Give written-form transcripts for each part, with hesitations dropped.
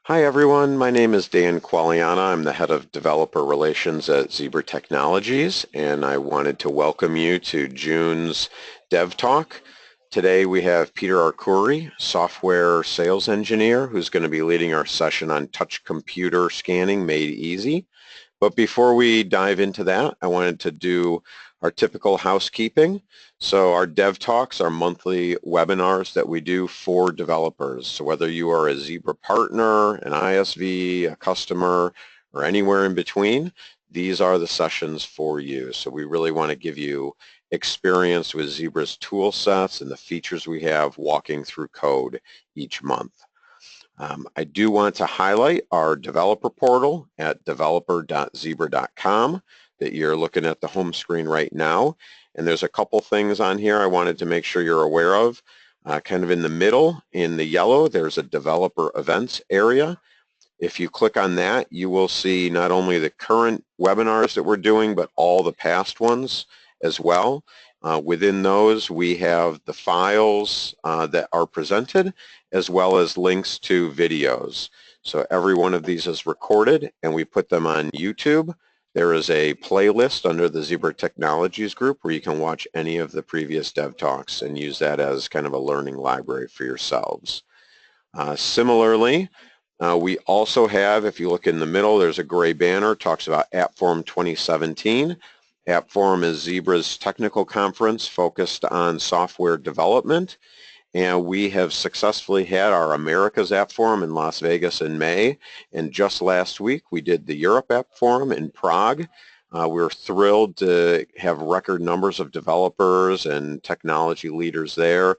Hi everyone, my name is Dan Qualiana. I'm the head of developer relations at Zebra Technologies, and I wanted to welcome you to June's DevTalk. Today we have Peter Arcuri, software sales engineer, who's going to be leading our session on touch computer scanning made easy. But before we dive into that, I wanted to do our typical housekeeping. So our Dev Talks are monthly webinars that we do for developers. So whether you are a Zebra partner, an ISV, a customer, or anywhere in between, these are the sessions for you. So we really want to give you experience with Zebra's tool sets and the features we have walking through code each month. I do want to highlight our developer portal at developer.zebra.com that you're looking at the home screen right now. And there's a couple things on here I wanted to make sure you're aware of. Kind of in the middle, in the yellow, there's a developer events area. If you click on that, you will see not only the current webinars that we're doing, but all the past ones as well. Within those, we have the files that are presented, as well as links to videos. So every one of these is recorded, and we put them on YouTube. There is a playlist under the Zebra Technologies group where you can watch any of the previous Dev Talks and use that as kind of a learning library for yourselves. Similarly, we also have, if you look in the middle, there's a gray banner, talks about App Forum 2017. App Forum is Zebra's technical conference focused on software development, and we have successfully had our Americas App Forum in Las Vegas in May, and just last week we did the Europe App Forum in Prague. We're thrilled to have record numbers of developers and technology leaders there,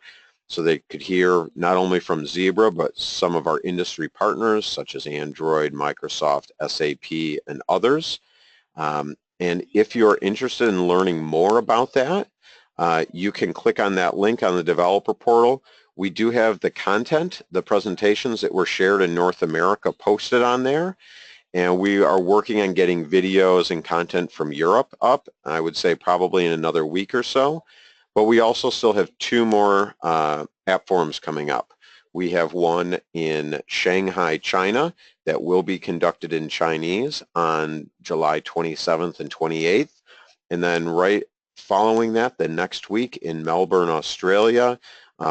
so they could hear not only from Zebra, but some of our industry partners such as Android, Microsoft, SAP, and others. And if you're interested in learning more about that, you can click on that link on the developer portal. We do have the content, the presentations that were shared in North America posted on there, and we are working on getting videos and content from Europe up, I would say probably in another week or so. But we also still have two more app forums coming up. We have one in Shanghai, China, that will be conducted in Chinese on July 27th and 28th. And then right following that, the next week in Melbourne, Australia,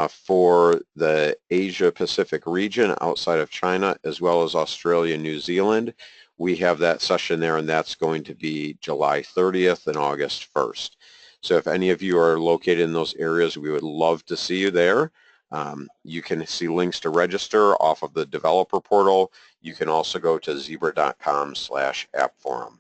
for the Asia Pacific region outside of China, as well as Australia, New Zealand, we have that session there, and that's going to be July 30th and August 1st. So if any of you are located in those areas, we would love to see you there. You can see links to register off of the developer portal. You can also go to zebra.com/appforum.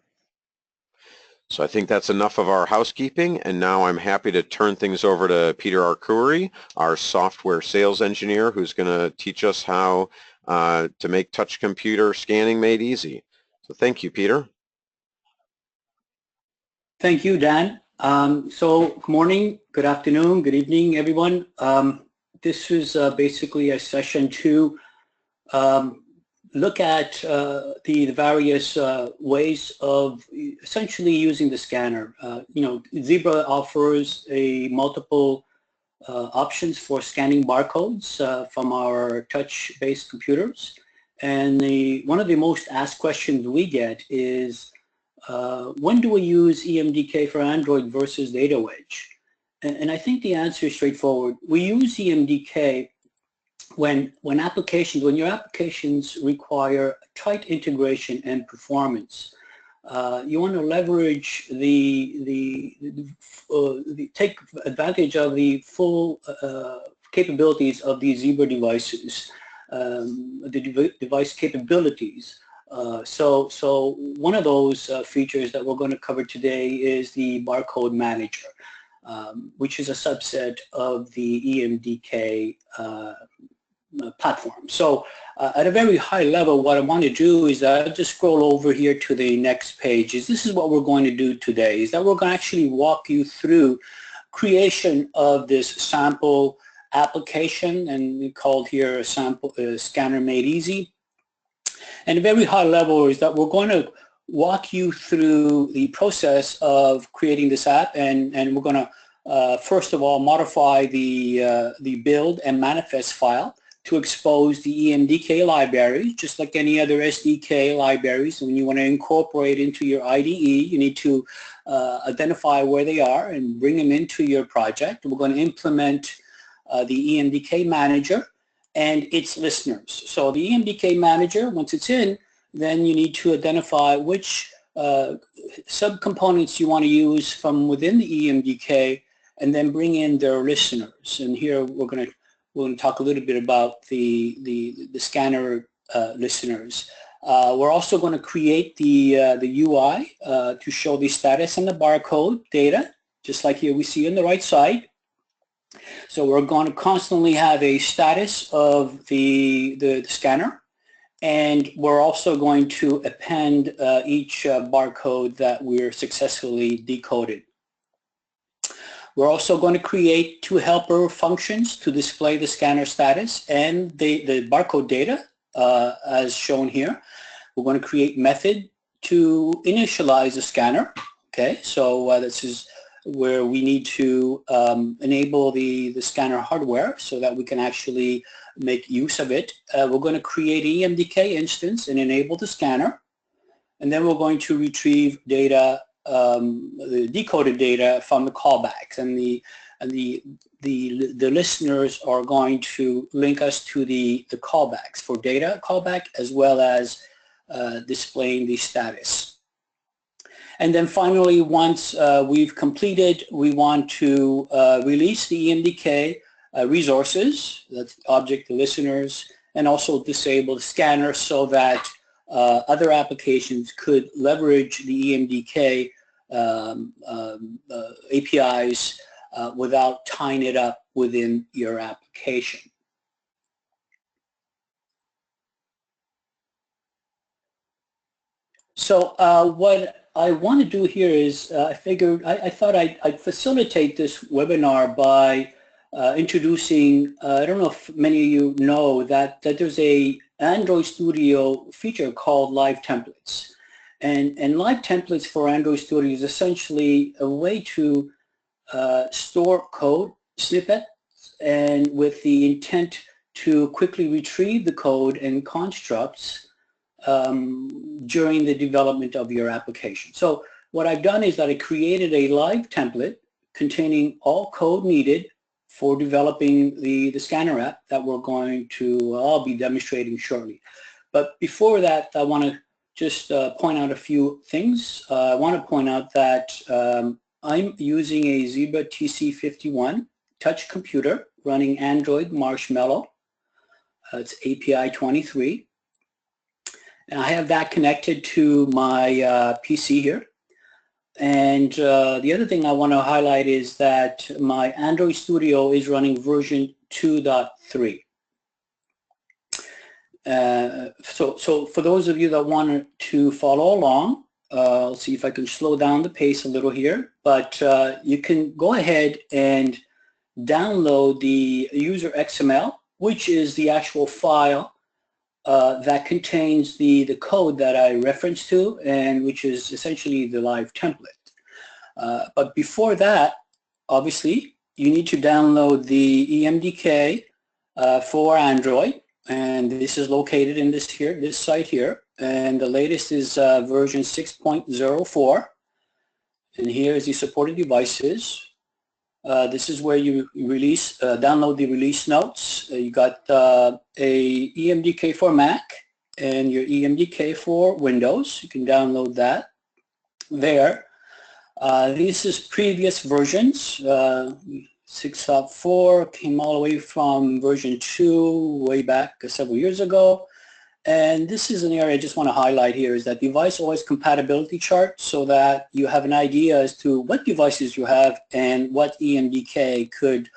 So I think that's enough of our housekeeping, and now I'm happy to turn things over to Peter Arcuri, our software sales engineer, who's going to teach us how to make touch computer scanning made easy. So thank you, Peter. Thank you, Dan. So good morning, good afternoon, good evening, everyone. This is basically a session to look at the various ways of essentially using the scanner. Zebra offers a multiple options for scanning barcodes from our touch-based computers. And one of the most asked questions we get is, when do we use EMDK for Android versus DataWedge? And I think the answer is straightforward. We use EMDK when your applications require tight integration and performance. You want to leverage take advantage of the full capabilities of these Zebra devices, the device capabilities. So one of those features that we're going to cover today is the barcode manager, which is a subset of the EMDK platform. So at a very high level, what I want to do is I'll just scroll over here to the next page. This is what we're going to do today, is that we're going to actually walk you through creation of this sample application, and we called here a sample scanner made easy. And a very high level is that we're going to walk you through the process of creating this app, and we're going to first of all modify the build and manifest file to expose the EMDK library, just like any other SDK libraries. When you want to incorporate into your IDE, you need to identify where they are and bring them into your project. We're going to implement the EMDK manager and its listeners. So the EMDK manager, once it's in, then you need to identify which subcomponents you want to use from within the EMDK and then bring in their listeners. And here we're going to talk a little bit about the scanner listeners. We're also going to create the UI to show the status and the barcode data, just like here we see on the right side. So we're going to constantly have a status of the scanner, and we're also going to append each barcode that we're successfully decoded. We're also going to create two helper functions to display the scanner status and the barcode data as shown here. We're going to create method to initialize the scanner. Okay, so this is where we need to enable the scanner hardware so that we can actually make use of it. We're going to create an EMDK instance and enable the scanner, and then we're going to retrieve data, the decoded data from the callbacks, and the listeners are going to link us to the callbacks for data callback as well as displaying the status. And then finally, once we've completed, we want to release the EMDK resources, that's object, the listeners, and also disable the scanner so that other applications could leverage the EMDK APIs without tying it up within your application. So what I want to do here is I thought I'd facilitate this webinar by introducing, I don't know if many of you know that there's a Android Studio feature called Live Templates. And Live Templates for Android Studio is essentially a way to store code snippets and with the intent to quickly retrieve the code and constructs during the development of your application. So what I've done is that I created a live template containing all code needed for developing the scanner app that we're going to, I'll be demonstrating shortly. But before that, I want to just point out a few things. I want to point out that I'm using a Zebra TC51 touch computer running Android Marshmallow. It's API 23. And I have that connected to my PC here. And the other thing I want to highlight is that my Android Studio is running version 2.3. So for those of you that want to follow along, I'll see if I can slow down the pace a little here, but you can go ahead and download the user XML, which is the actual file that contains the code that I referenced to, and which is essentially the live template. But before that, obviously, you need to download the EMDK for Android, and this is located in this site here, and the latest is version 6.04, and here is the supported devices. This is where you download the release notes. You got a EMDK for Mac and your EMDK for Windows. You can download that there. This is previous versions. 6.4 came all the way from version 2 way back several years ago. And this is an area I just want to highlight here, is that device OS compatibility chart, so that you have an idea as to what devices you have and what EMDK could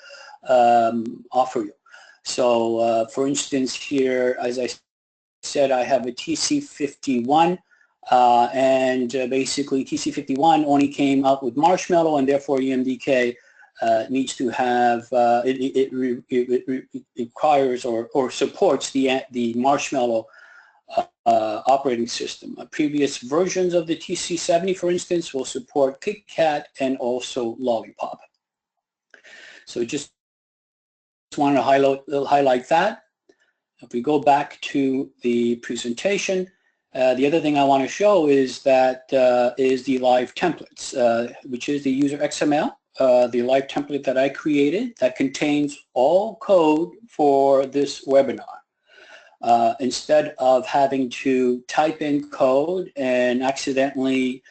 offer you. So for instance here, as I said, I have a TC51 and basically TC51 only came out with Marshmallow, and therefore EMDK needs to have, it requires or supports the Marshmallow operating system. Previous versions of the TC70, for instance, will support KitKat and also Lollipop. So just want to highlight that. If we go back to the presentation, the other thing I want to show is that is the live templates, which is the user XML, the live template that I created that contains all code for this webinar. Instead of having to type in code and accidentally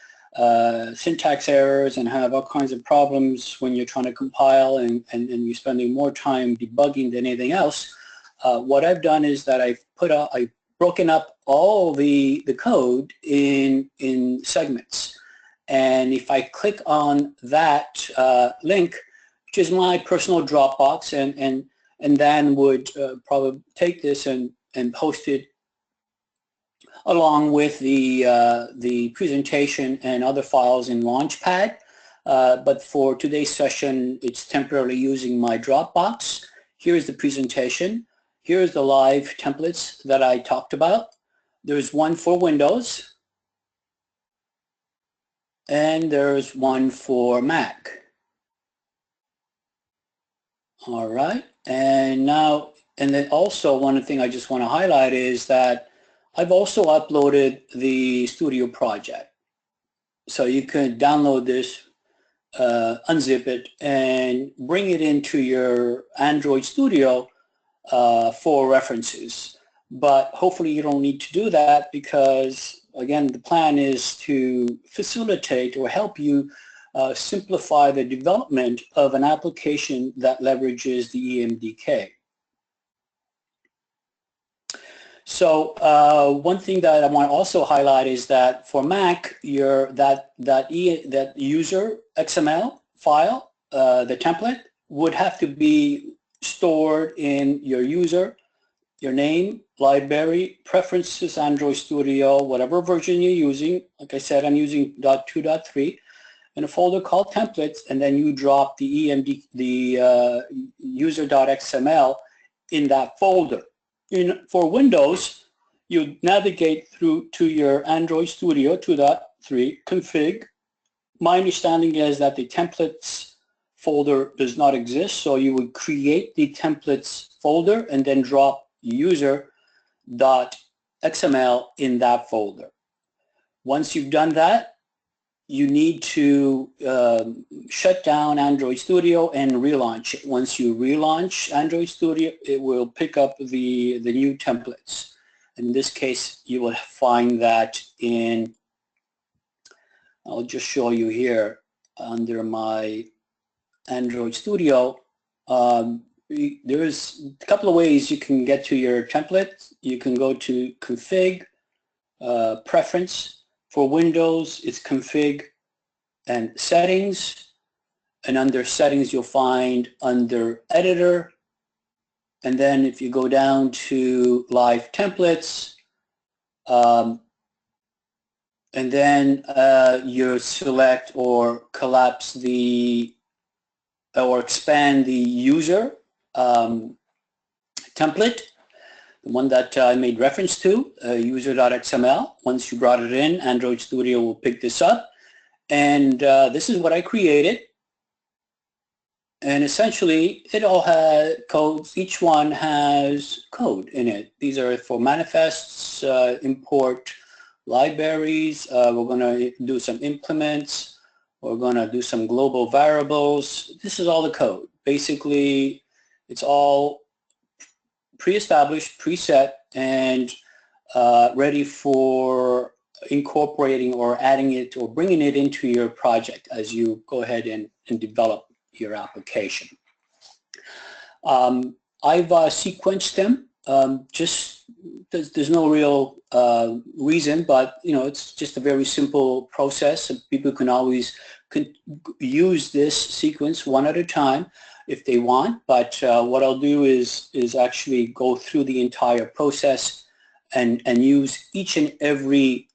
syntax errors and have all kinds of problems when you're trying to compile and you're spending more time debugging than anything else, what I've done is that I've broken up all the code in segments. And if I click on that link, which is my personal Dropbox, and then would probably take this and post it along with the presentation and other files in Launchpad. But for today's session, it's temporarily using my Dropbox. Here's the presentation. Here's the live templates that I talked about. There's one for Windows, and there's one for Mac. All right, and now, and then also one thing I just want to highlight is that I've also uploaded the Studio project. So you can download this, unzip it, and bring it into your Android Studio for references. But hopefully you don't need to do that because, again, the plan is to facilitate or help you simplify the development of an application that leverages the EMDK. So one thing that I want to also highlight is that for Mac, that user XML file, the template, would have to be stored in your user, your name, library, preferences, Android Studio, whatever version you're using. Like I said, I'm using 2.3, in a folder called templates, and then you drop the user.xml in that folder. For Windows, you navigate through to your Android Studio 2.3 config. My understanding is that the templates folder does not exist, so you would create the templates folder and then drop user.xml in that folder. Once you've done that, you need to shut down Android Studio and relaunch it. Once you relaunch Android Studio, it will pick up the new templates. In this case, you will find that in, I'll just show you here under my Android Studio. There's a couple of ways you can get to your template. You can go to config, preference. For Windows, it's config and settings. And under settings, you'll find under editor. And then if you go down to live templates, and then you select or collapse the, or expand the user template, the one that I made reference to, user.xml. Once you brought it in, Android Studio will pick this up. And this is what I created. And essentially, it all has codes. Each one has code in it. These are for manifests, import libraries. We're going to do some implements. We're going to do some global variables. This is all the code. Basically, it's all pre-established, preset, and ready for incorporating or adding it or bringing it into your project as you go ahead and develop your application. I've sequenced them. Just there's no real reason, but it's just a very simple process. People can always use this sequence one at a time if they want, but what I'll do is actually go through the entire process and use each and every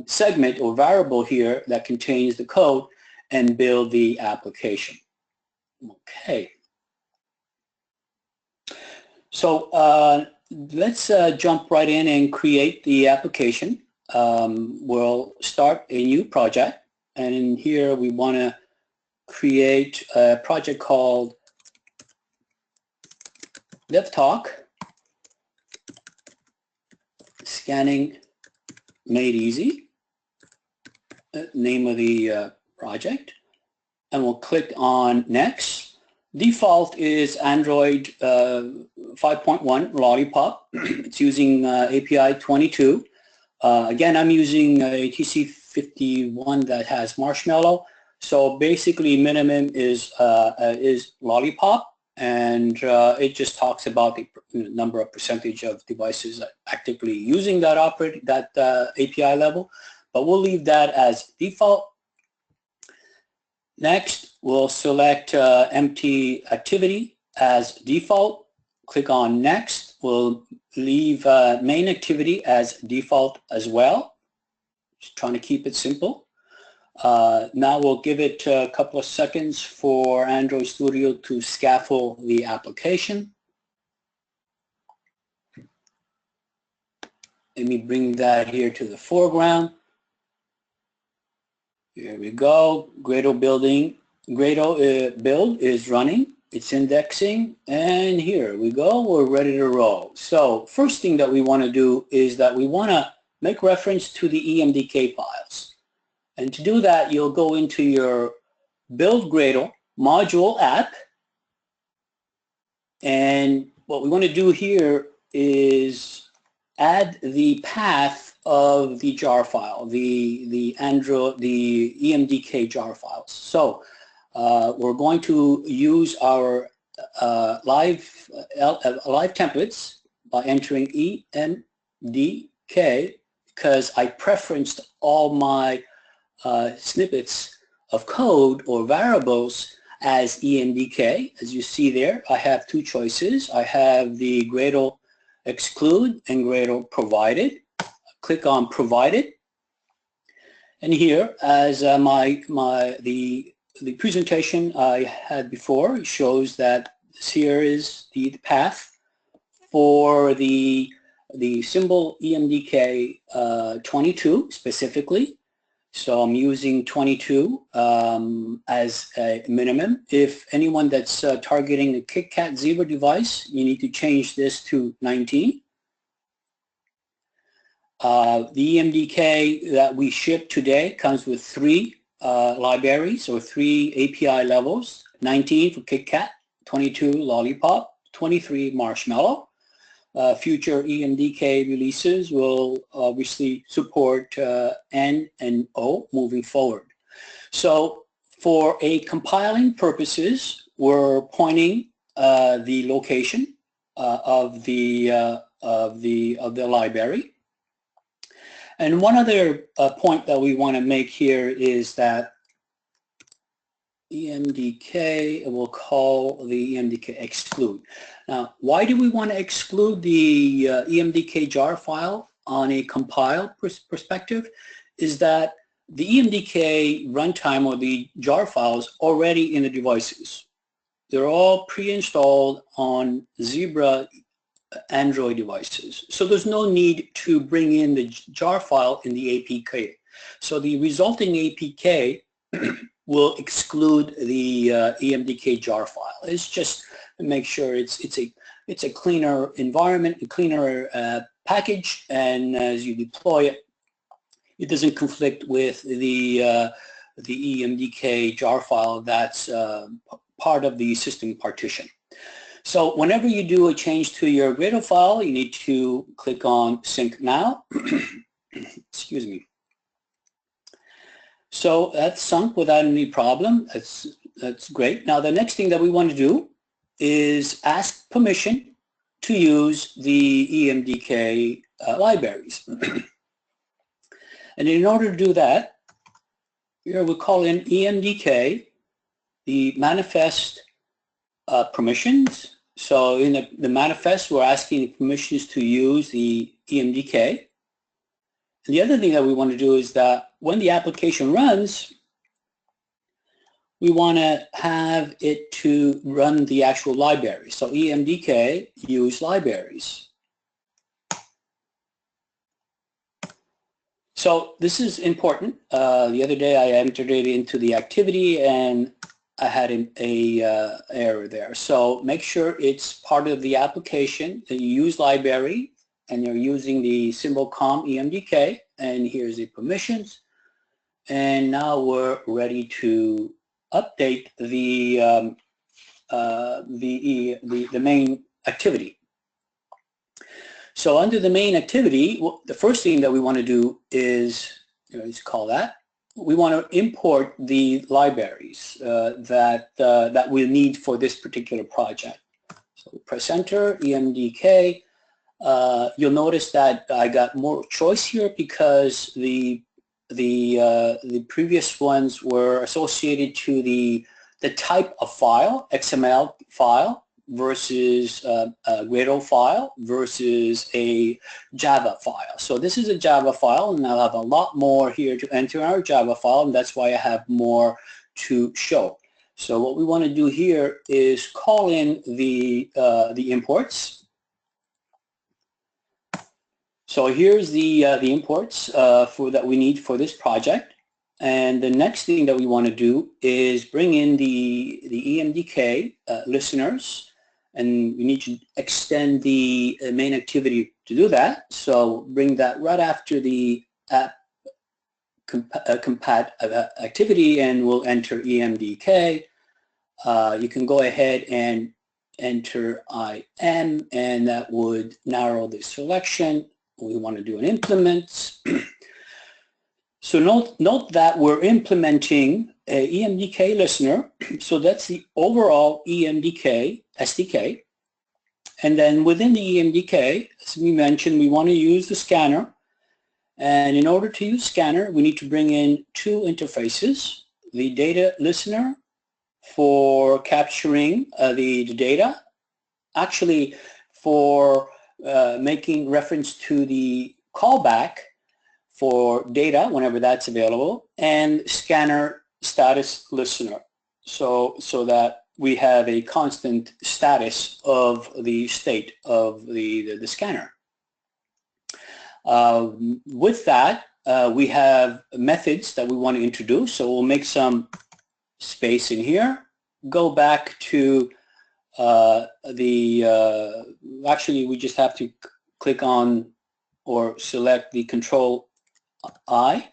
segment or variable here that contains the code and build the application. Okay. So let's jump right in and create the application. We'll start a new project, and in here we want to create a project called DevTalk. scanning made easy, name of the project, and we'll click on next. Default is Android 5.1 Lollipop. It's using API 22. Again, I'm using ATC 51 that has Marshmallow. So basically, minimum is Lollipop, and it just talks about the number of percentage of devices actively using that API level. But we'll leave that as default. Next, we'll select empty activity as default. Click on next. We'll leave main activity as default as well. Just trying to keep it simple. Now we'll give it a couple of seconds for Android Studio to scaffold the application. Let me bring that here to the foreground. Here we go. Gradle build is running. It's indexing, and here we go. We're ready to roll. So first thing that we want to do is that we want to make reference to the EMDK files. And to do that, you'll go into your Build Gradle module app. And what we want to do here is add the path of the jar file, the EMDK jar files. So we're going to use our live templates by entering EMDK, because I preferenced all my snippets of code or variables as EMDK. As you see there, I have two choices. I have the Gradle exclude and Gradle provided. Click on provided, and here, as the presentation I had before shows that here is the path for the symbol EMDK 22 specifically. So I'm using 22 as a minimum. If anyone that's targeting the KitKat Zebra device, you need to change this to 19. The EMDK that we ship today comes with 3 libraries or 3 API levels: 19 for KitKat, 22 Lollipop, 23 Marshmallow. Future EMDK releases will obviously support N and O moving forward. So for a compiling purposes, we're pointing the location of the library. And one other point that we want to make here is that EMDK, we'll call the EMDK exclude. Now, why do we want to exclude the EMDK jar file on a compile perspective? Is that the EMDK runtime or the jar files already in the devices. They're all pre-installed on Zebra Android devices. So there's no need to bring in the jar file in the APK. So the resulting APK will exclude the EMDK jar file. It's just to make sure it's a cleaner environment, a cleaner package, and as you deploy it, it doesn't conflict with the EMDK jar file that's part of the system partition. So whenever you do a change to your Gradle file, you need to click on Sync Now. Excuse me. So that's sunk without any problem. That's great. Now the next thing that we want to do is ask permission to use the EMDK libraries. And in order to do that, here we'll call in EMDK, the manifest permissions. So in the manifest, we're asking permissions to use the EMDK. And the other thing that we want to do is that when the application runs, we want to have it to run the actual library. So EMDK use libraries. So this is important. The other day I entered it into the activity and I had an error there. So make sure it's part of the application that you use library and you're using the symbol com EMDK, and here's the permissions. And now we're ready to update the main activity. So under the main activity, the first thing that we want to do is, let's call that, we want to import the libraries that we'll need for this particular project. So press enter, EMDK. You'll notice that I got more choice here because the previous ones were associated to the type of file, XML file, versus a Gradle file versus a Java file. So this is a Java file, and I'll have a lot more here to enter our Java file, and that's why I have more to show. So what we want to do here is call in the imports. So here's the imports that we need for this project. And the next thing that we want to do is bring in the EMDK listeners, and we need to extend the main activity to do that. So bring that right after the app compat activity, and we'll enter EMDK. You can go ahead and enter IM, and that would narrow the selection. We want to do an implement. So note that we're implementing a EMDK listener. So that's the overall EMDK SDK. And then within the EMDK, as we mentioned, we want to use the scanner. And in order to use scanner, we need to bring in two interfaces, the data listener for capturing the data, actually for making reference to the callback for data whenever that's available, and scanner status listener, so that we have a constant status of the state of the scanner. With that, we have methods that we want to introduce, so we'll make some space in here, go back to actually we just have to click on or select the Control I,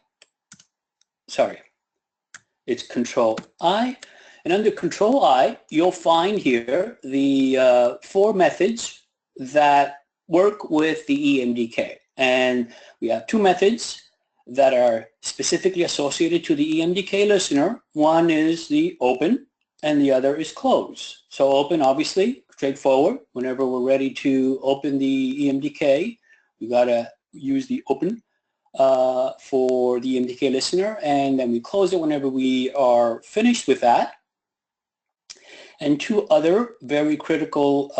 it's Control I, and under Control I, you'll find here the 4 methods that work with the EMDK. And we have 2 methods that are specifically associated to the EMDK listener. One is the open, and the other is close. So open, obviously, straightforward. Whenever we're ready to open the EMDK, we gotta use the open for the EMDK listener, and then we close it whenever we are finished with that. And 2 other very critical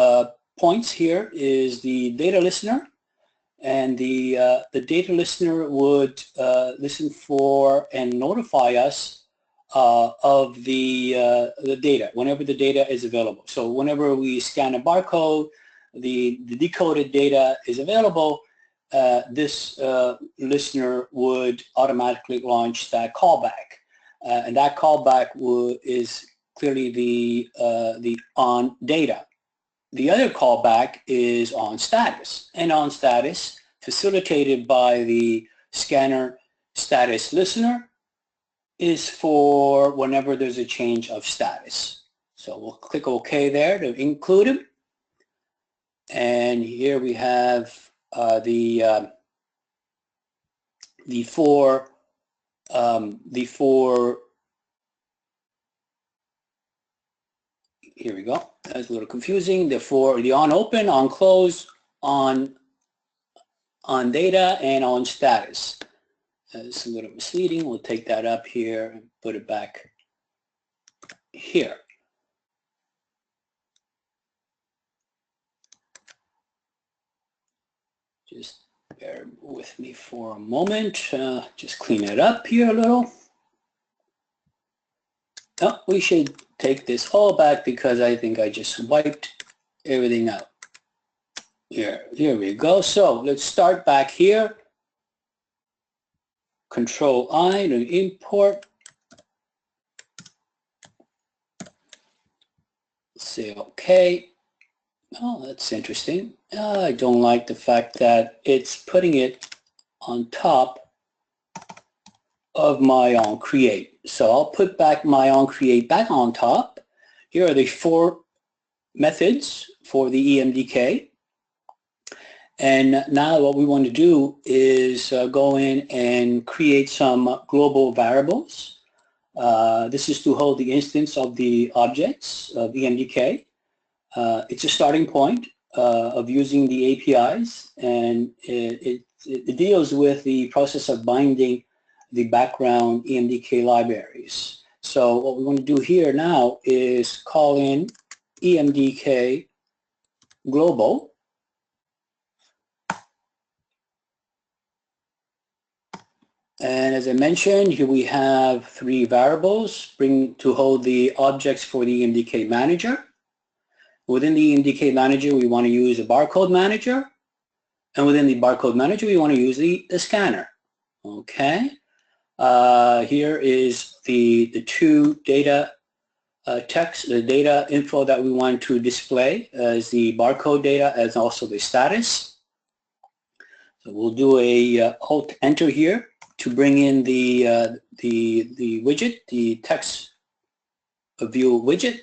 points here is the data listener, and the data listener would listen for and notify us of the data whenever the data is available. So whenever we scan a barcode, the decoded data is available, this listener would automatically launch that callback, and that callback is clearly the on data. The other callback is on status, and on status facilitated by the scanner status listener is for whenever there's a change of status. So we'll click OK there to include them, and here we have the 4 here we go. That's a little confusing. The on open, on close, on data, and on status. It's a little misleading. We'll take that up here and put it back here. Just bear with me for a moment. Just clean it up here a little. Oh, we should take this all back because I think I just wiped everything out. Here we go. So let's start back here. Control I to import. Say OK. Oh, that's interesting. I don't like the fact that it's putting it on top of my onCreate. So I'll put back my onCreate back on top. Here are the 4 methods for the EMDK. And now what we want to do is go in and create some global variables. This is to hold the instance of the objects of EMDK. It's a starting point of using the APIs, and it deals with the process of binding the background EMDK libraries. So what we want to do here now is call in EMDK global. And as I mentioned, here we have 3 variables to hold the objects for the EMDK manager. Within the EMDK manager, we want to use a barcode manager. And within the barcode manager, we want to use the scanner. Okay. Here is the 2 data text, the data info that we want to display as the barcode data, as also the status. So we'll do a Alt Enter here to bring in the widget, the text view widget.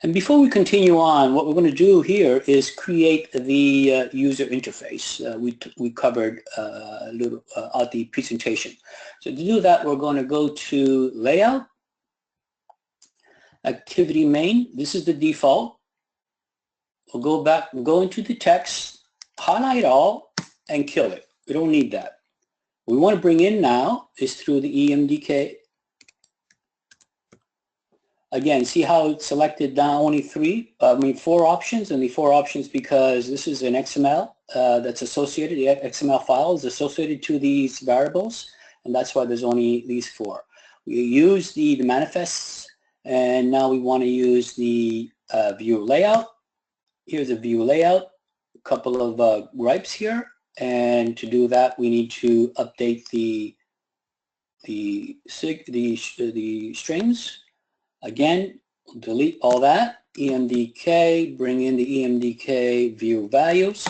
And before we continue on, what we're going to do here is create the user interface we covered a little at the presentation. So to do that, we're going to go to Layout, Activity Main. This is the default. We'll go back, we'll go into the text, highlight all, and kill it. We don't need that. What we want to bring in now is through the EMDK. Again, see how it's selected down only 4 options, and the 4 options because this is an XML that's associated, the XML file is associated to these variables, and that's why there's only these 4. We use the manifests, and now we want to use the view layout. Here's a view layout, a couple of gripes here, and to do that we need to update the strings. Again, delete all that, EMDK, bring in the EMDK view values.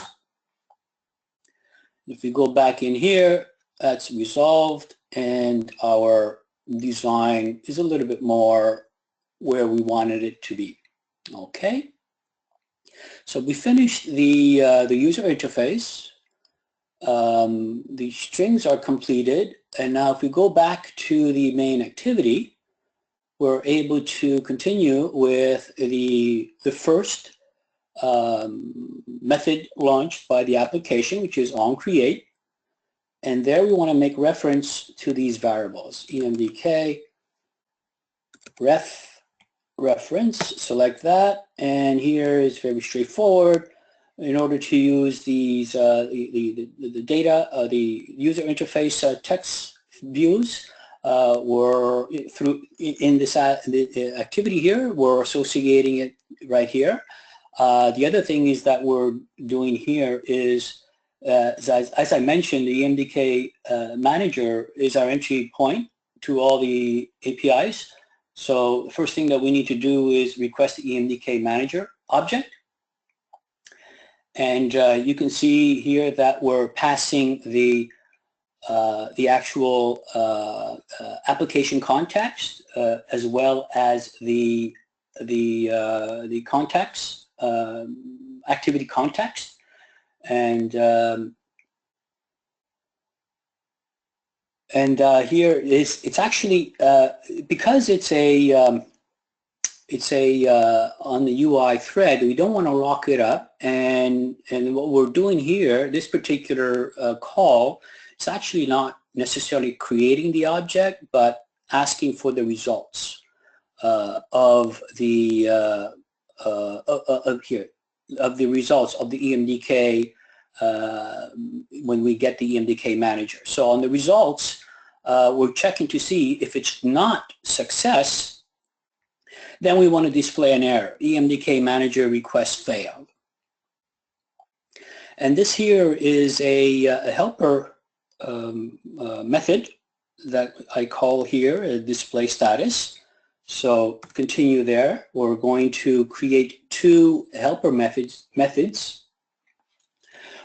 If we go back in here, that's resolved, and our design is a little bit more where we wanted it to be. Okay, so we finished the user interface. The strings are completed, and now if we go back to the main activity, we're able to continue with the first method launched by the application, which is onCreate. And there we want to make reference to these variables, EMDK, reference, select that, and here is very straightforward. In order to use these the data, the user interface text views, we're through in this the activity here, we're associating it right here. The other thing is that we're doing here is, as I mentioned, the EMDK manager is our entry point to all the APIs. So the first thing that we need to do is request the EMDK manager object. And you can see here that we're passing the actual application context as well as the context, activity context, and here is, it's actually because it's a on the UI thread, we don't want to lock it up, and what we're doing here, this particular call, it's actually not necessarily creating the object, but asking for the results of the results of the EMDK when we get the EMDK manager. So on the results, we're checking to see if it's not success, then we want to display an error, EMDK manager request failed. And this here is a helper method that I call here a display status. So continue there. We're going to create two helper methods.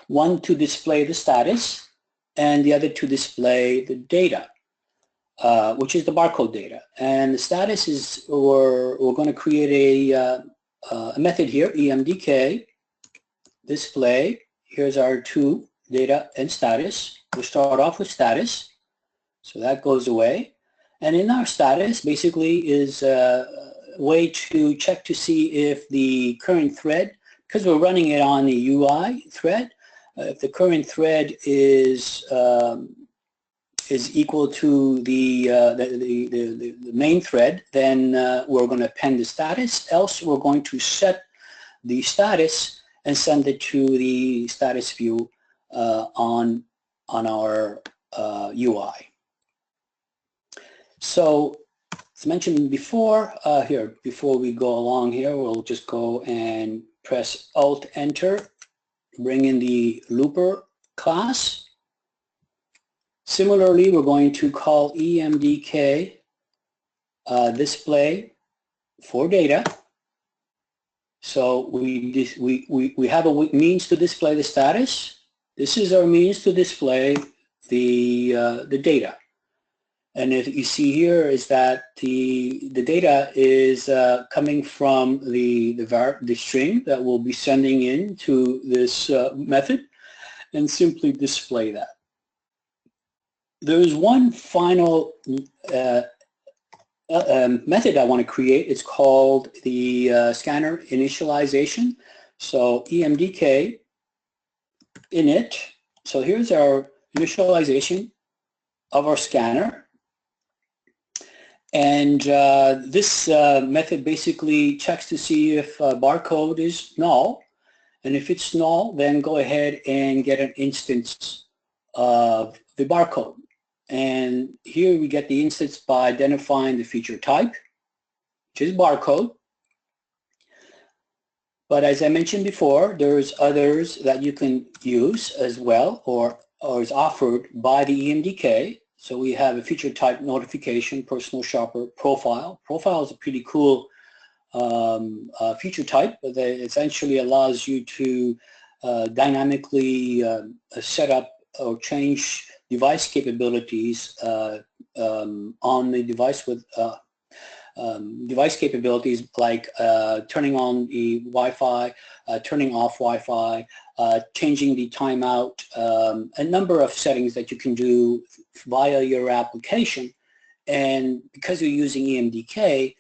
One to display the status and the other to display the data, which is the barcode data. And the status is, we're going to create a method here, EMDK, display. Here's our two, data and status. We'll start off with status. So that goes away. And in our status basically is a way to check to see if the current thread, because we're running it on the UI thread, if the current thread is equal to the main thread, then we're going to append the status. Else we're going to set the status and send it to the status view on our UI. So as mentioned before, before we go along here, we'll just go and press Alt-Enter, bring in the looper class. Similarly, we're going to call EMDK display for data. So we have a means to display the status. This is our means to display the data. And if you see here is that the data is coming from the string that we'll be sending in to this method, and simply display that. There is one final method I want to create. It's called the scanner initialization. So EMDK init. So here's our initialization of our scanner. And this method basically checks to see if barcode is null. And if it's null, then go ahead and get an instance of the barcode. And here we get the instance by identifying the feature type, which is barcode. But as I mentioned before, there's others that you can use as well, or is offered by the EMDK. So we have a feature type notification, personal shopper, profile. Profile is a pretty cool feature type that essentially allows you to dynamically set up or change device capabilities on the device with device capabilities like turning on the Wi-Fi, turning off Wi-Fi, changing the timeout, a number of settings that you can do via your application. And because you're using EMDK,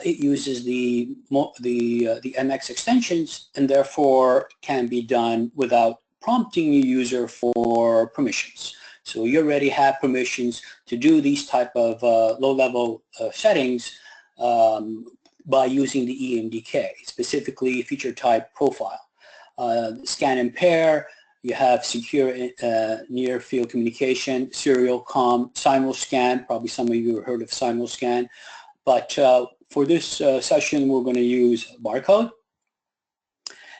it uses the MX extensions and therefore can be done without prompting the user for permissions. So you already have permissions to do these type of low-level settings by using the EMDK, specifically feature type profile. Scan and pair, you have secure near field communication, serial comm, simulscan, probably some of you have heard of simulscan, but for this session we're going to use barcode.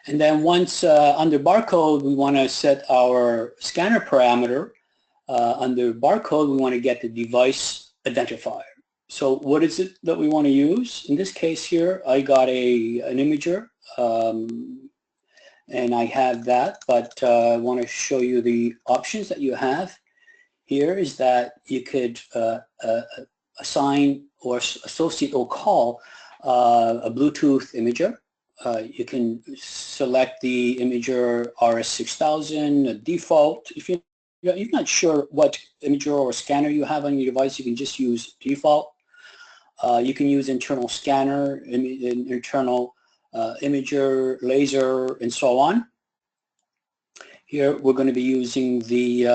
And then once under barcode we want to set our scanner parameter. Under barcode we want to get the device identifier. So what is it that we want to use? In this case here I got an imager and I have that, but I want to show you the options that you have. Here is that you could assign or associate or call a Bluetooth imager. You can select the imager RS6000 default. If you're not sure what imager or scanner you have on your device, you can just use default. You can use internal scanner, internal imager, laser, and so on. Here we're going to be using the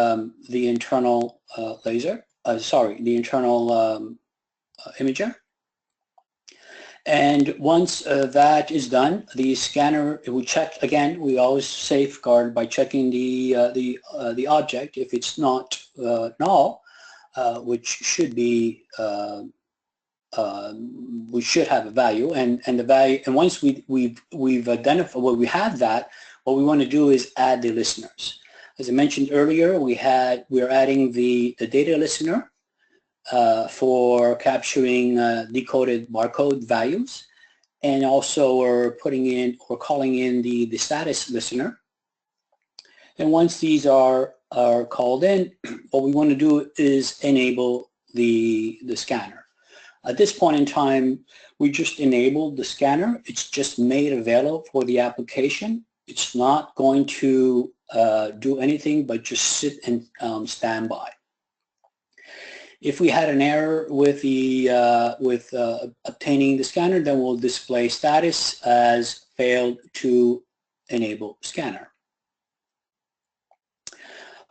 internal laser. The internal imager. And once that is done, the scanner, we check again. We always safeguard by checking the object. If it's not null, which should be, we should have a value, and the value. And once we've identified, well, we have that. What we want to do is add the listeners. As I mentioned earlier, we're adding the data listener. for capturing decoded barcode values, and also we're putting in or calling in the status listener. And once these are called in, what we want to do is enable the scanner. At this point in time, we just enabled the scanner. It's just made available for the application. It's not going to do anything but just sit and stand by. If we had an error with obtaining the scanner, then we'll display status as failed to enable scanner.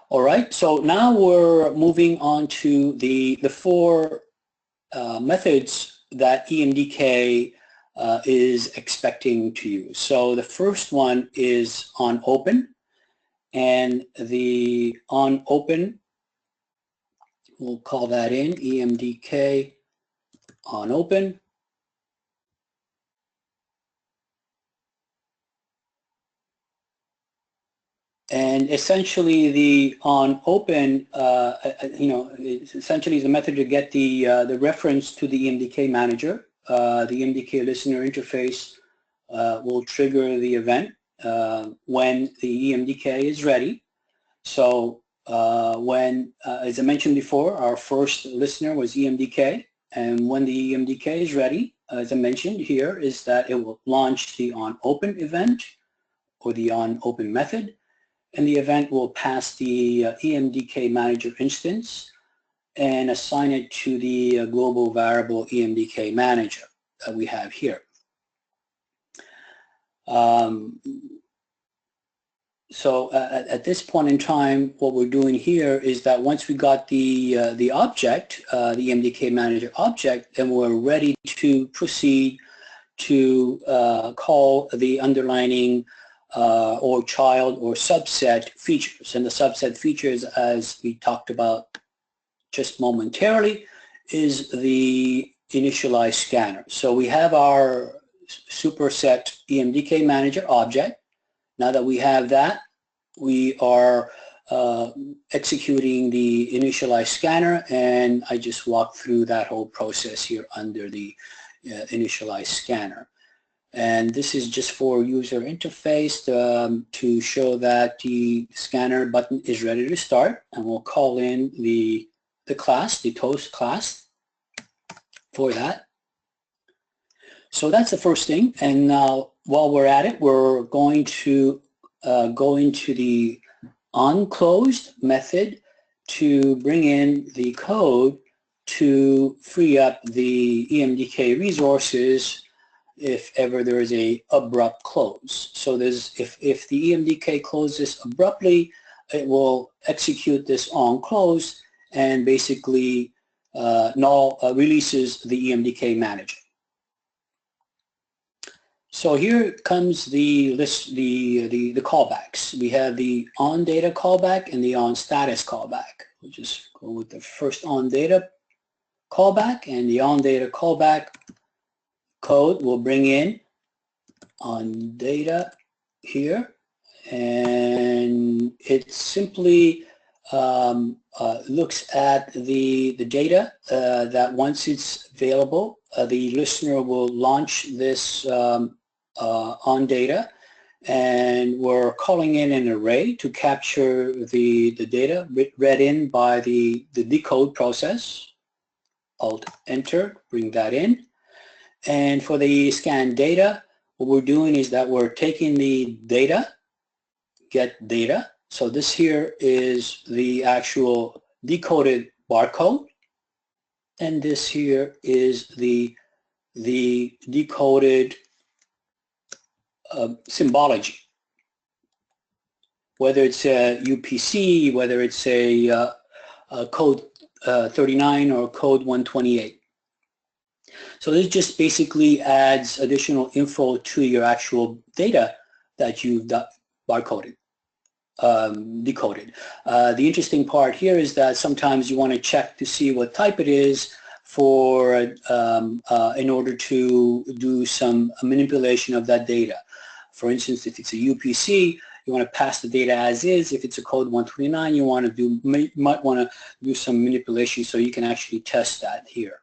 All right, so now we're moving on to the four methods that EMDK is expecting to use. So the first one is on open, and the on open, we'll call that in EMDK on open. And essentially the on open, essentially is a method to get the reference to the EMDK manager. The EMDK listener interface will trigger the event when the EMDK is ready. So when, as I mentioned before, our first listener was EMDK, and when the EMDK is ready, as I mentioned here, is that it will launch the on open event or the on open method, and the event will pass the EMDK manager instance and assign it to the global variable EMDK manager that we have here. So at this point in time, what we're doing here is that once we got the object, the EMDK manager object, then we're ready to proceed to call the underlining or child or subset features. And the subset features, as we talked about just momentarily, is the initialized scanner. So we have our superset EMDK manager object. Now that we have that, we are executing the initialized scanner, and I just walked through that whole process here under the initialized scanner. And this is just for user interface to show that the scanner button is ready to start, and we'll call in the class, the toast class for that. So that's the first thing, and now while we're at it, we're going to go into the onClosed method to bring in the code to free up the EMDK resources if ever there is a abrupt close. So there's, if the EMDK closes abruptly, it will execute this on close and basically releases the EMDK manager. So here comes the list, the callbacks. We have the on data callback and the on status callback. We'll just go with the first on data callback, and the on data callback code will bring in on data here, and it simply looks at the data that once it's available, the listener will launch this on data, and we're calling in an array to capture the data read in by the decode process. Alt enter, bring that in. And for the scan data, what we're doing is that we're taking the data, get data. So this here is the actual decoded barcode, and this here is the decoded symbology. Whether it's a UPC, whether it's a code 39 or code 128. So this just basically adds additional info to your actual data that you've barcoded, decoded. The interesting part here is that sometimes you want to check to see what type it is for in order to do some manipulation of that data. For instance, if it's a UPC, you You want to pass the data as is. If it's a code 129, you might want to do some manipulation so you can actually test that here.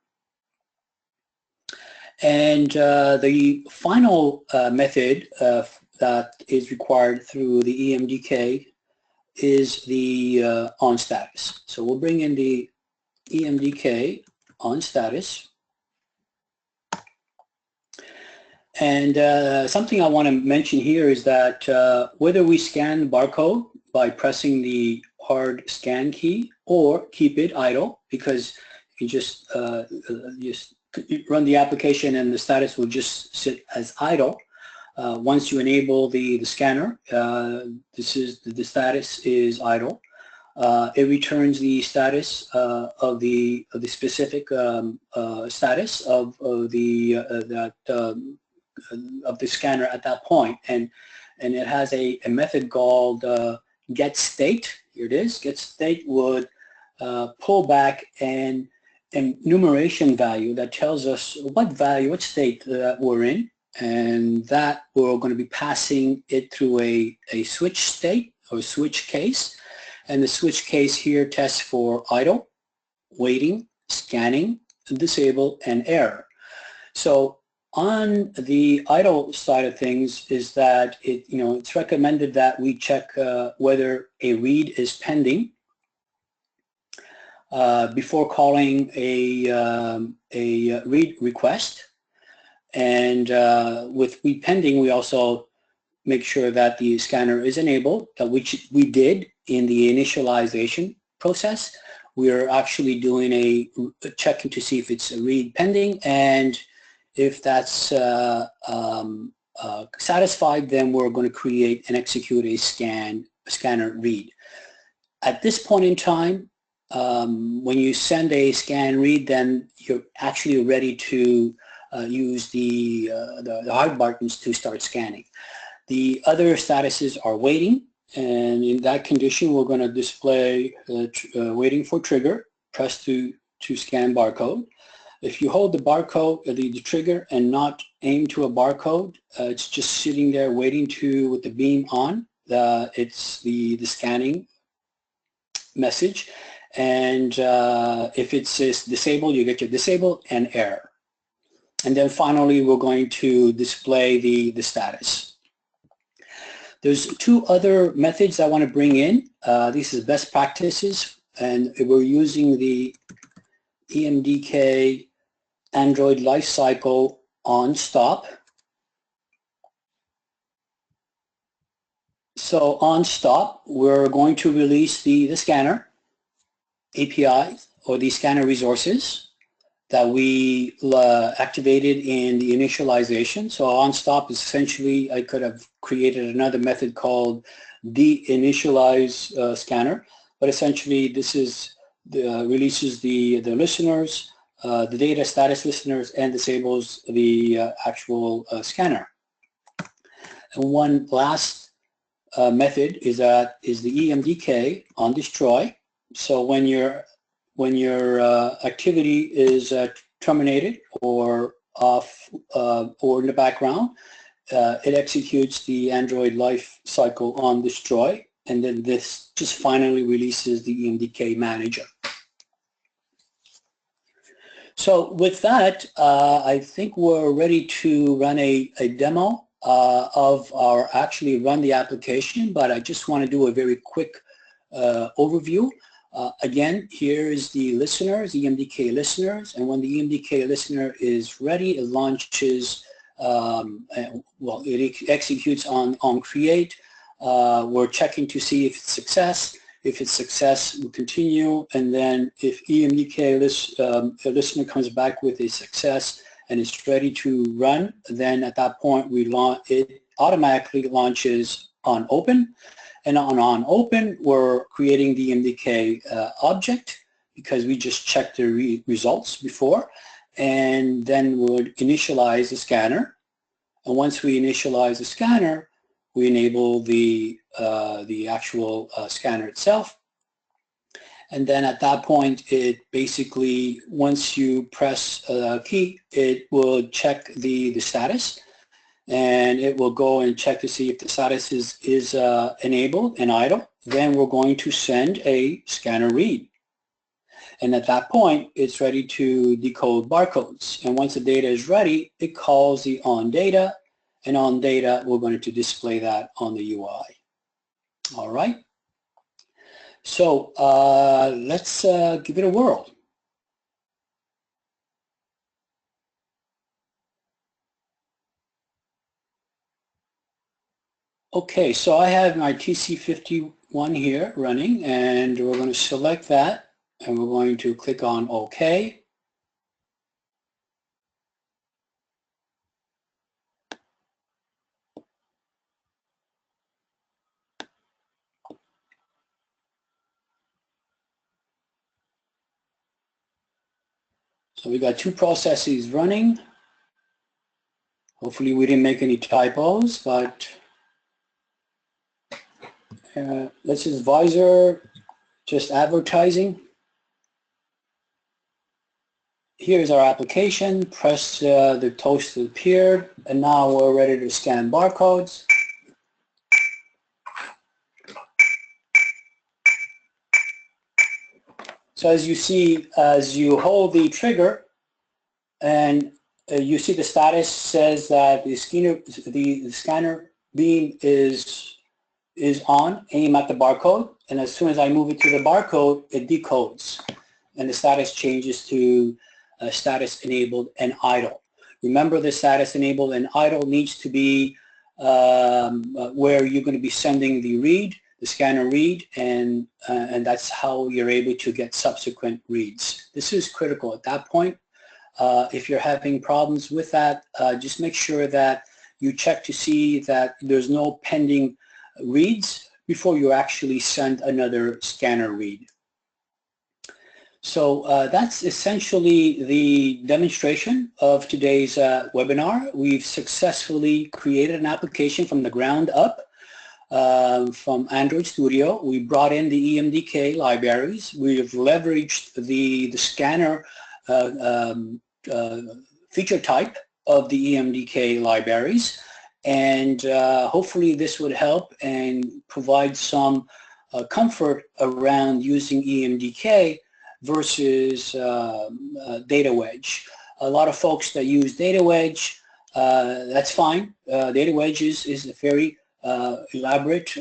And the final method that is required through the EMDK is the on status. So we'll bring in the EMDK on status. And something I want to mention here is that whether we scan the barcode by pressing the hard scan key or keep it idle, because you just run the application and the status will just sit as idle. Once you enable the scanner, the status is idle. It returns the status of the specific status of the scanner at that point, and it has a method called get state. Here it is. Get state would pull back an enumeration value that tells us what state that we're in, and that we're going to be passing it through a switch state or switch case. And the switch case here tests for idle, waiting, scanning, disable, and error. So on the idle side of things is that it's recommended that we check whether a read is pending before calling a read request. And with read pending, we also make sure that the scanner is enabled, which we did in the initialization process. We are actually doing a checking to see if it's a read pending, and if that's satisfied, then we're going to create and execute a scanner read. At this point in time, when you send a scan read, then you're actually ready to use the hard buttons to start scanning. The other statuses are waiting, and in that condition, we're going to display waiting for trigger, press to scan barcode. If you hold the barcode, the trigger, and not aim to a barcode, it's just sitting there waiting with the beam on. It's the scanning message, and if it says disabled, you get your disabled and error. And then finally, we're going to display the status. There's two other methods I want to bring in. These are best practices, and we're using the EMDK Android lifecycle on stop. So on stop, we're going to release the scanner API or the scanner resources that we activated in the initialization. So on stop is essentially, I could have created another method called de-initialize scanner, but essentially this is releases the listeners, the data status listeners, and disables the actual scanner. And one last method is the EMDK on destroy. So when your activity is terminated or off or in the background, it executes the Android life cycle on destroy, and then this just finally releases the EMDK manager. So with that, I think we're ready to run a demo of our actually run the application, but I just want to do a very quick overview. Again, here is the listeners, the EMDK listeners, and when the EMDK listener is ready, it launches, well, it executes on create. We're checking to see if it's success. If it's success, we'll continue, and then if EMDK listener comes back with a success and it's ready to run, then at that point it automatically launches on open. And on open, we're creating the EMDK object because we just checked the results before, and then we'll initialize the scanner. And once we initialize the scanner, we enable the actual scanner itself. And then at that point, it basically, once you press a key, it will check the status. and it will go and check to see if the status is enabled and idle. Then we're going to send a scanner read. And at that point, it's ready to decode barcodes. And once the data is ready, it calls the on data, and on data, we're going to display that on the UI. All right. So let's give it a whirl. Okay, so I have my TC51 here running, and we're going to select that, and we're going to click on OK. So we got two processes running. Hopefully we didn't make any typos, but let's just visor, just advertising. Here's our application. Press the toast appeared, and now we're ready to scan barcodes. So as you see, as you hold the trigger, and you see the status says that the scanner beam is on, aim at the barcode, and as soon as I move it to the barcode, it decodes, and the status changes to status enabled and idle. Remember, the status enabled and idle needs to be where you're going to be sending the read, the scanner read, and that's how you're able to get subsequent reads. This is critical at that point. If you're having problems with that, just make sure that you check to see that there's no pending reads before you actually send another scanner read. So that's essentially the demonstration of today's webinar. We've successfully created an application from the ground up from Android Studio. We brought in the EMDK libraries. We've leveraged the scanner feature type of the EMDK libraries, and hopefully this would help and provide some comfort around using EMDK versus DataWedge. A lot of folks that use DataWedge, that's fine. DataWedge is a very elaborate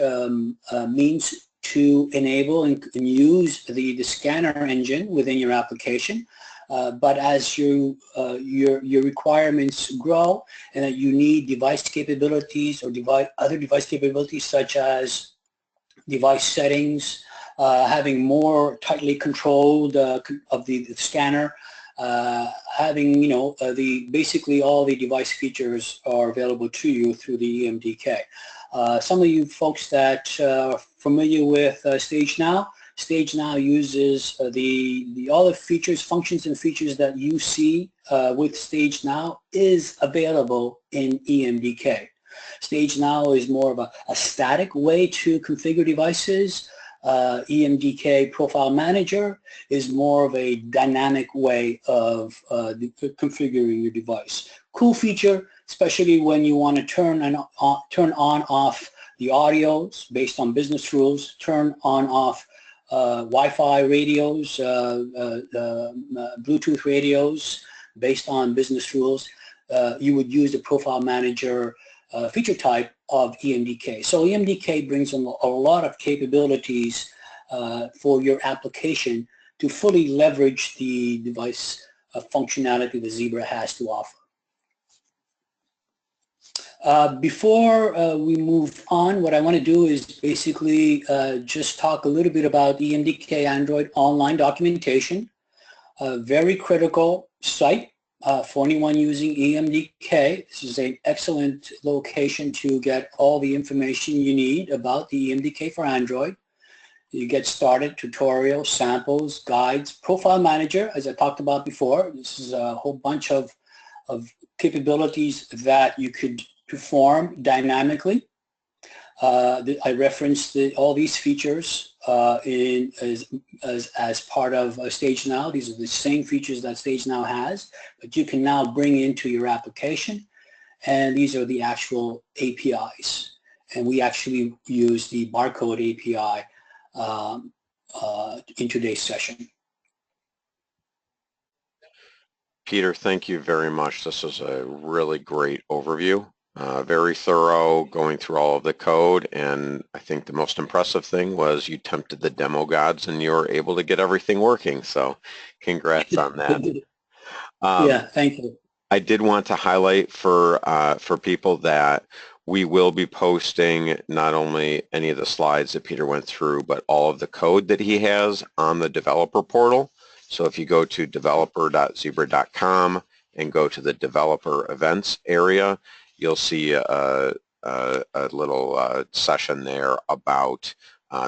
means to enable and use the scanner engine within your application. But as your requirements grow and that you need device capabilities or other device capabilities such as device settings, having more tightly controlled of the scanner, having basically all the device features are available to you through the EMDK. Some of you folks that are familiar with StageNow, StageNow uses all the features, functions, and features that you see with StageNow is available in EMDK. StageNow is more of a static way to configure devices. EMDK Profile Manager is more of a dynamic way of configuring your device. Cool feature, especially when you want to turn on off the audios based on business rules, turn on off Wi-Fi radios, Bluetooth radios based on business rules. You would use the Profile Manager feature type of EMDK. So EMDK brings in a lot of capabilities for your application to fully leverage the device functionality that Zebra has to offer. Before we move on, what I want to do is basically just talk a little bit about EMDK Android online documentation. A very critical site for anyone using EMDK. This is an excellent location to get all the information you need about the EMDK for Android. You get started, tutorials, samples, guides, Profile Manager, as I talked about before. This is a whole bunch of capabilities that you could perform dynamically. I referenced all these features as part of StageNow. These are the same features that StageNow has, but you can now bring into your application. and these are the actual APIs. And we actually use the barcode API in today's session. Peter, thank you very much. This was a really great overview. Very thorough, going through all of the code, and I think the most impressive thing was you tempted the demo gods and you were able to get everything working, so congrats on that. Yeah, thank you. I did want to highlight for people that we will be posting not only any of the slides that Peter went through, but all of the code that he has on the developer portal. So if you go to developer.zebra.com and go to the developer events area, you'll see a little session there about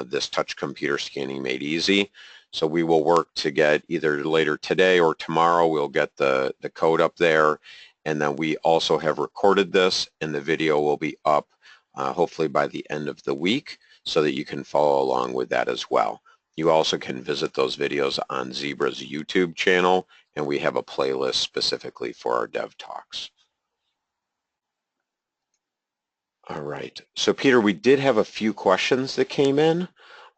this touch computer scanning made easy. So we will work to get either later today or tomorrow, we'll get the code up there. And then we also have recorded this, and the video will be up hopefully by the end of the week so that you can follow along with that as well. You also can visit those videos on Zebra's YouTube channel, and we have a playlist specifically for our Dev Talks. All right. So Peter, we did have a few questions that came in.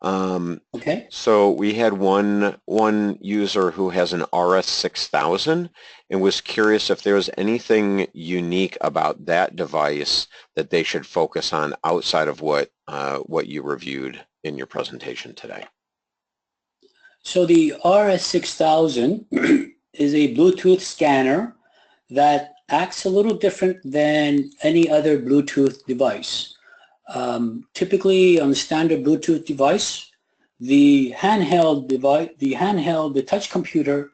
Okay. So we had one user who has an RS6000 and was curious if there was anything unique about that device that they should focus on outside of what you reviewed in your presentation today. So the RS6000 is a Bluetooth scanner that acts a little different than any other Bluetooth device. Typically on the standard Bluetooth device, the touch computer,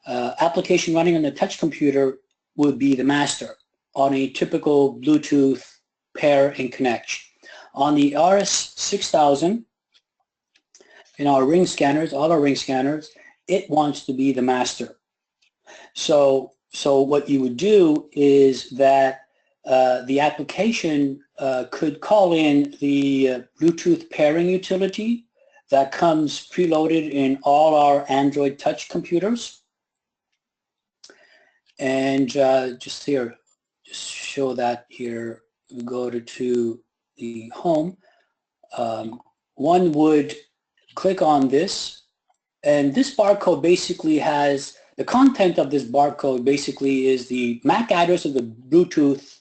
application running on the touch computer would be the master on a typical Bluetooth pair and connect. On the RS6000, in our ring scanners, all our ring scanners, it wants to be the master. So what you would do is that the application could call in the Bluetooth pairing utility that comes preloaded in all our Android touch computers. And just here, just show that here. We go to the home. One would click on this, and this barcode basically has, the content of this barcode basically is the MAC address of the Bluetooth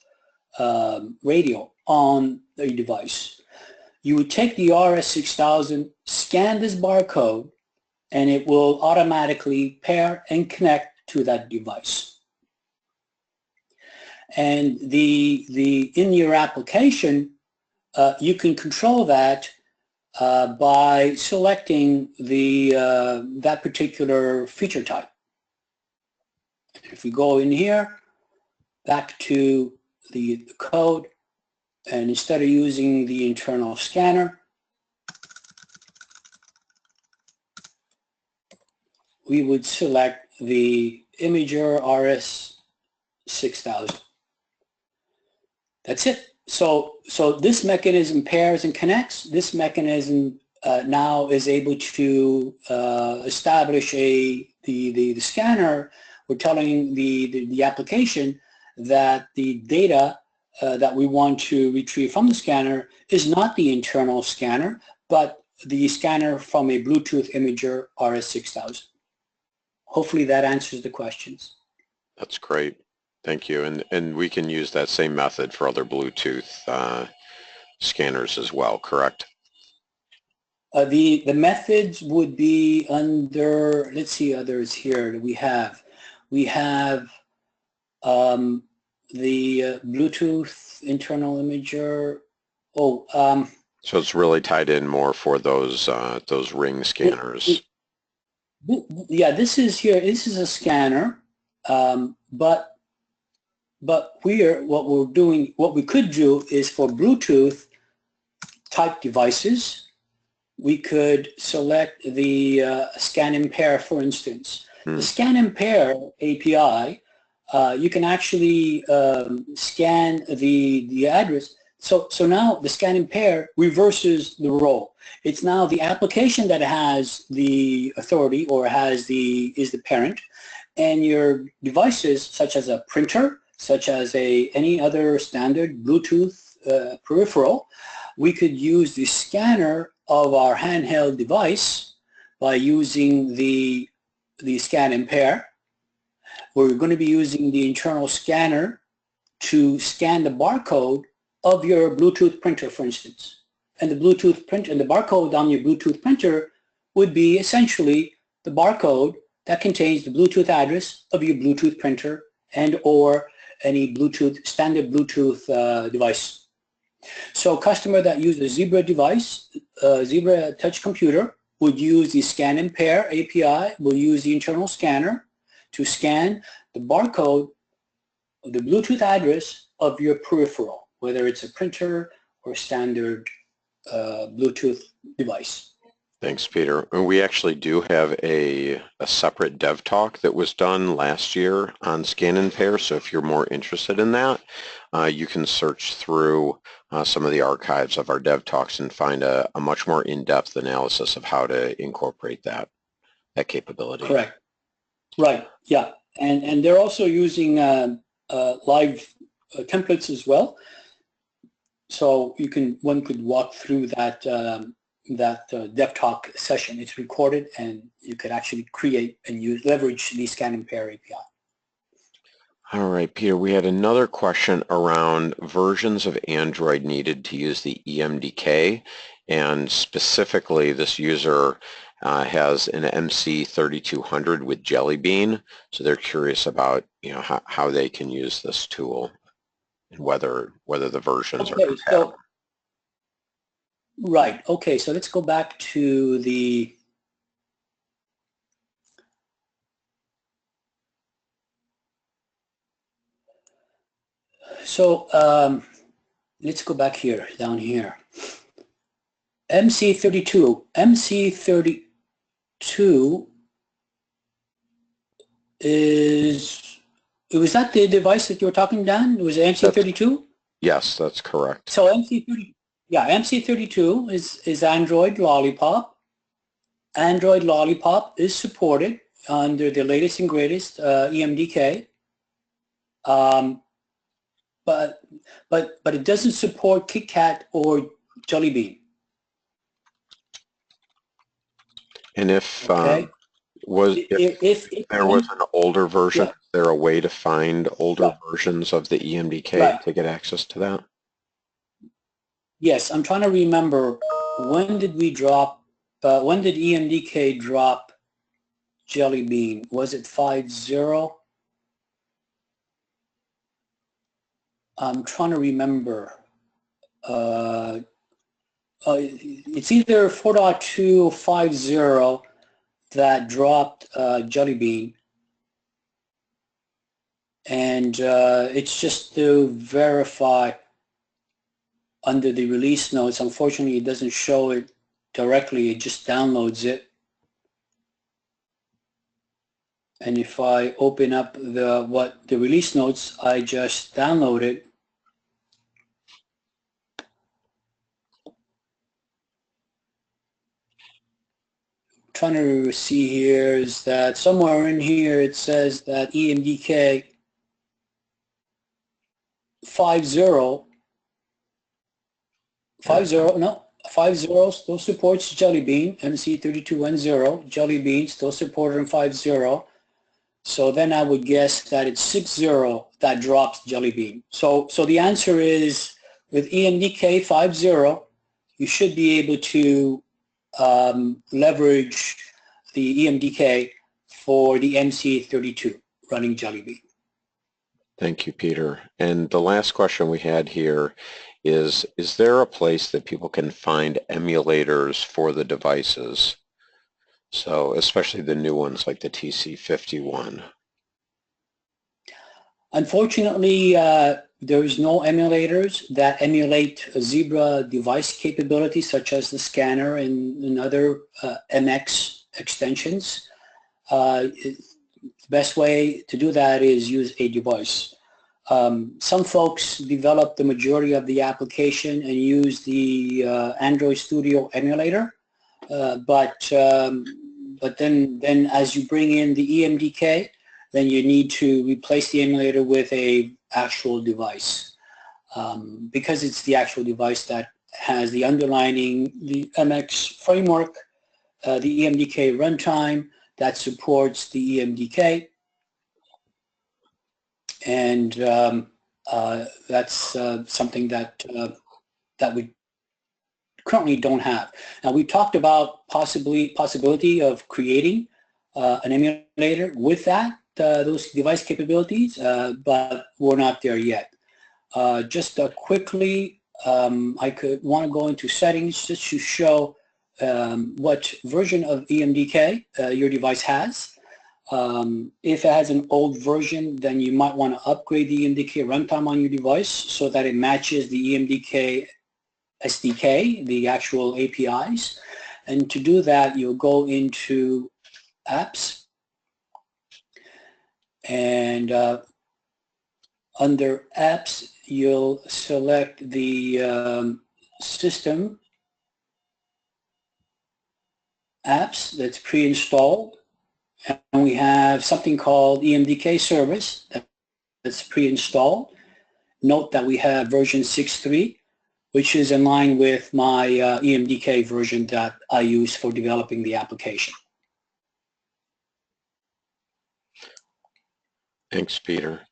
radio on the device. You would take the RS6000, scan this barcode, and it will automatically pair and connect to that device. And in your application, you can control that by selecting that particular feature type. If we go in here, back to the code, and instead of using the internal scanner, we would select the Imager RS6000. That's it. So this mechanism pairs and connects. This mechanism now is able to establish the scanner. We're telling the application that the data that we want to retrieve from the scanner is not the internal scanner, but the scanner from a Bluetooth Imager RS6000. Hopefully that answers the questions. That's great. Thank you. And we can use that same method for other Bluetooth scanners as well, correct? The methods would be under, let's see others here that we have. We have the Bluetooth internal imager. So it's really tied in more for those ring scanners. Yeah, this is here. This is a scanner, but what we're doing, what we could do is for Bluetooth type devices, we could select the scan and pair, for instance. The scan and pair API, you can actually scan the address. So now the scan and pair reverses the role. It's now the application that has the authority or is the parent, and your devices such as a printer, such as any other standard Bluetooth peripheral, we could use the scanner of our handheld device by using the scan and pair. We're going to be using the internal scanner to scan the barcode of your Bluetooth printer, for instance. And the Bluetooth print and the barcode on your Bluetooth printer would be essentially the barcode that contains the Bluetooth address of your Bluetooth printer and or any standard Bluetooth device. So a customer that uses a Zebra device, Zebra touch computer, would use the scan and pair API, will use the internal scanner to scan the barcode of the Bluetooth address of your peripheral, whether it's a printer or standard Bluetooth device. Thanks, Peter. And we actually do have a separate DevTalk that was done last year on scan and pair. So if you're more interested in that, you can search through some of the archives of our DevTalks and find a much more in-depth analysis of how to incorporate that capability. Correct. Right. Yeah. And they're also using live templates as well. So one could walk through that DevTalk session. It's recorded, and you could actually create and leverage the scan and pair API. All right, Peter, we had another question around versions of Android needed to use the EMDK, and specifically this user has an MC3200 with Jelly Bean, so they're curious about how they can use this tool and whether the versions are compatible. Right. Okay. So let's go back to the let's go back here, down here. MC32 was that the device that you were talking, Dan? Was it MC32? Yes, that's correct. So MC32 is Android Lollipop. Android Lollipop is supported under the latest and greatest EMDK, but it doesn't support KitKat or Jelly Bean. And if there was an older version, is there a way to find older versions of the EMDK to get access to that? Yes, I'm trying to remember, when did EMDK drop Jelly Bean? Was it 5.0? I'm trying to remember. It's either 4.2 or 5.0 that dropped Jelly Bean. And it's just to verify under the release notes. Unfortunately, it doesn't show it directly. It just downloads it. And if I open up the release notes I just downloaded, trying to see here is that somewhere in here it says that EMDK 5.0 still supports Jelly Bean. MC3210 Jelly Bean still supported in 5.0. So then I would guess that it's 6.0 that drops Jelly Bean. So the answer is, with EMDK 5.0, you should be able to leverage the EMDK for the MC32 running Jelly Bean. Thank you, Peter. And the last question we had here is there a place that people can find emulators for the devices? So especially the new ones like the TC51. Unfortunately, there's no emulators that emulate a Zebra device capability, such as the scanner and other MX extensions. The best way to do that is use a device. Some folks develop the majority of the application and use the Android Studio emulator, but then as you bring in the EMDK, then you need to replace the emulator with a actual device. Because it's the actual device that has the underlying, the MX framework, the EMDK runtime that supports the EMDK, and that's something that that we currently don't have. Now, we talked about possibility of creating an emulator with that, those device capabilities, but we're not there yet. Just quickly, I could want to go into settings just to show what version of EMDK your device has. If it has an old version, then you might want to upgrade the EMDK runtime on your device so that it matches the EMDK SDK, the actual APIs. And to do that, you'll go into Apps, and under Apps, you'll select the System Apps that's pre-installed. And we have something called EMDK Service that's pre-installed. Note that we have version 6.3, which is in line with my EMDK version that I use for developing the application. Thanks, Peter.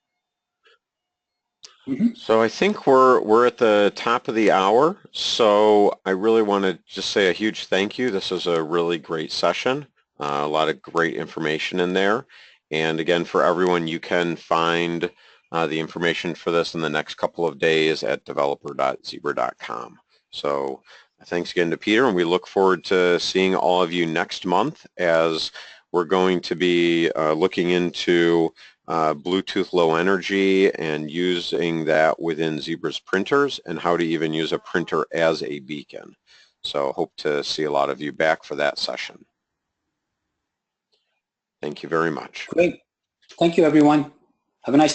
Mm-hmm. So I think we're at the top of the hour. So I really want to just say a huge thank you. This was a really great session. A lot of great information in there. And again, for everyone, you can find the information for this in the next couple of days at developer.zebra.com. So thanks again to Peter, and we look forward to seeing all of you next month as we're going to be looking into Bluetooth Low Energy and using that within Zebra's printers and how to even use a printer as a beacon. So hope to see a lot of you back for that session. Thank you very much. Great. Thank you, everyone. Have a nice day.